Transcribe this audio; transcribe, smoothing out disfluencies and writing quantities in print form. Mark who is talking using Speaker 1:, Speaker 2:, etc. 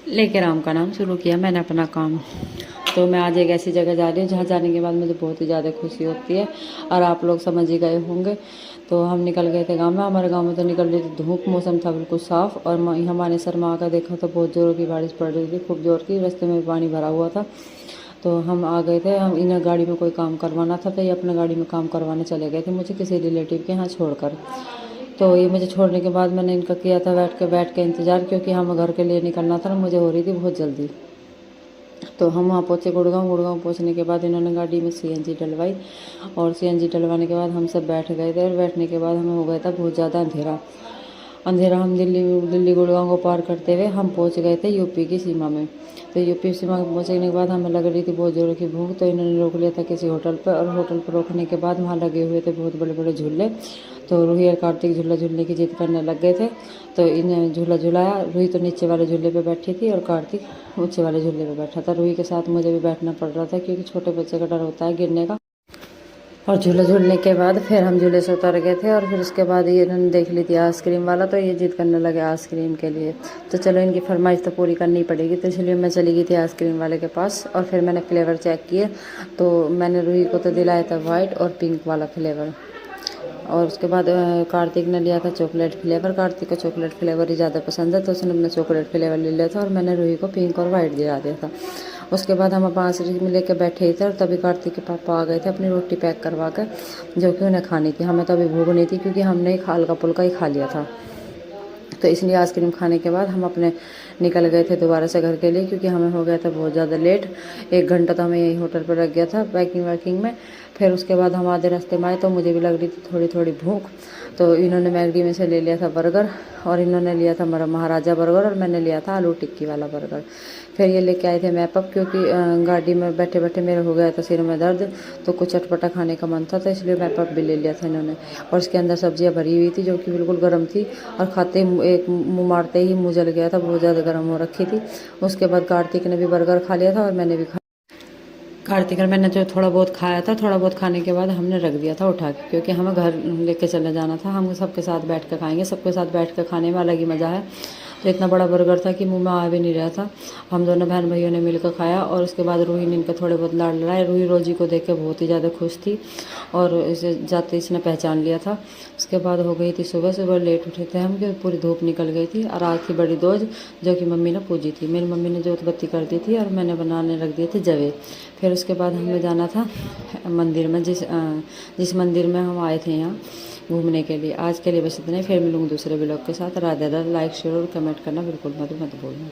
Speaker 1: लेके राम का नाम शुरू किया मैंने अपना काम। तो मैं आज एक ऐसी जगह जा रही हूँ जहाँ जाने के बाद मुझे बहुत ही ज़्यादा खुशी होती है, और आप लोग समझ ही गए होंगे। तो हम निकल गए थे गांव में। हमारे गांव में तो निकल रही थी धूप, मौसम था बिल्कुल साफ़, और हमारे शर्मा कर देखा तो बहुत ज़ोरों की बारिश पड़ रही थी, खूब ज़ोर की। रास्ते में पानी भरा हुआ था। तो हम आ गए थे। हम इन्हें गाड़ी में कोई काम करवाना था, तो ये अपने गाड़ी में काम करवाने चले गए थे मुझे किसी रिलेटिव के यहाँ छोड़कर। तो ये मुझे छोड़ने के बाद मैंने इनका किया था बैठ के इंतज़ार, क्योंकि हमें घर के लिए निकलना था ना, मुझे हो रही थी बहुत जल्दी। तो हम वहाँ पहुँचे गुड़गांव पहुँचने के बाद इन्होंने गाड़ी में सीएनजी डलवाई, और सीएनजी डलवाने के बाद हम सब बैठ गए थे। और बैठने के बाद हमें हो गया था बहुत ज़्यादा अंधेरा। हम दिल्ली गुड़गांव को पार करते हुए हम पहुँच गए थे यूपी की सीमा में। तो यूपी सीमा में पहुँचने के बाद हमें लग रही थी बहुत ज़ोरों की भूख, तो इन्होंने रोक लिया था किसी होटल पर। और होटल पर रोकने के बाद वहाँ लगे हुए थे बहुत बड़े बड़े झूले। तो रूही और कार्तिक झूला झूलने की जिद करने लग गए थे। तो इन्हें झूला झुलाया। रूही तो नीचे वाले झूले पे बैठी थी और कार्तिक ऊँचे वाले झूले पे बैठा था। रूही के साथ मुझे भी बैठना पड़ रहा था, क्योंकि छोटे बच्चे का डर होता है गिरने का। और झूला झूलने के बाद फिर हम झूले से उतर गए थे। और फिर उसके बाद ये इन्होंने देख ली थी आइसक्रीम वाला, तो ये जिद करने लगे आइसक्रीम के लिए। तो चलो इनकी फरमाइश तो पूरी करनी पड़ेगी, तो इसलिए मैं चली गई थी आइसक्रीम वाले के पास। और फिर मैंने फ्लेवर चेक किए, तो मैंने रूही को तो दिलाया था वाइट और पिंक वाला फ्लेवर। और उसके बाद कार्तिक ने लिया था चॉकलेट फ्लेवर। कार्तिक को चॉकलेट फ्लेवर ही ज़्यादा पसंद है, तो उसने अपना चॉकलेट फ्लेवर ले लिया था, और मैंने रूही को पिंक और वाइट दिला दिया था। उसके बाद हम पाँच में लेकर बैठे ही थे, और तभी कार्तिक के पापा आ गए थे अपनी रोटी पैक करवा कर, जो कि उन्हें खानी थी। हमें तो अभी भूख नहीं थी, क्योंकि हमने हल्का फुल्का ही खा लिया था। तो इसलिए आइसक्रीम खाने के बाद हम अपने निकल गए थे दोबारा से घर के लिए, क्योंकि हमें हो गया था बहुत ज़्यादा लेट। 1 घंटा तो हमें यही होटल पर लग गया था पैकिंग वैकिंग में। फिर उसके बाद हम आधे रास्ते में आए, तो मुझे भी लग रही थी थोड़ी थोड़ी भूख। तो इन्होंने मैगडी में से ले लिया था बर्गर, और इन्होंने लिया था महाराजा बर्गर, और मैंने लिया था आलू टिक्की वाला बर्गर। फिर ये लेके आए थे मैपअप, क्योंकि गाड़ी में बैठे बैठे मेरे हो गया था सिर में दर्द, तो कुछ चटपटा खाने का मन था, तो इसलिए मैपअप भी ले लिया था इन्होंने। और उसके अंदर सब्जियां भरी हुई थी, जो कि बिल्कुल गर्म थी, और खाते एक मुँह मारते ही मुँह जल गया था, बहुत ज़्यादा गर्म हो रखी थी। उसके बाद कार्तिक ने भी बर्गर खा लिया था, और मैंने भी कार्तिक और मैंने जो थोड़ा बहुत खाया था, थोड़ा बहुत खाने के बाद हमने रख दिया था उठा के, क्योंकि हमें घर लेके चले जाना था। हम सबके साथ बैठ कर खाएंगे, सबके साथ बैठ कर खाने में अलग ही मज़ा है। तो इतना बड़ा बर्गर था कि मुंह में आ भी नहीं रहा था। हम दोनों बहन भाइयों ने मिलकर खाया, और उसके बाद रूही ने इनके थोड़े बहुत लाड लड़ाए। रूही रोजी को देख के बहुत ही ज़्यादा खुश थी, और इसे जाते इसने पहचान लिया था। उसके बाद हो गई थी सुबह। सुबह लेट उठे थे हम, क्योंकि पूरी धूप निकल गई थी। और आज थी बड़ी दोज, जो कि मम्मी ने पूजी थी। मेरी मम्मी ने जोत बत्ती कर दी थी, और मैंने बनाने रख दिए थे जवे। फिर उसके बाद हमें जाना था मंदिर में, जिस मंदिर में हम आए थे यहाँ घूमने के लिए। आज के लिए बस इतना ही। फिर मिलूंगी दूसरे ब्लॉग के साथ। राधे राधे। लाइक शेयर और कमेंट करना बिल्कुल मत भूलना।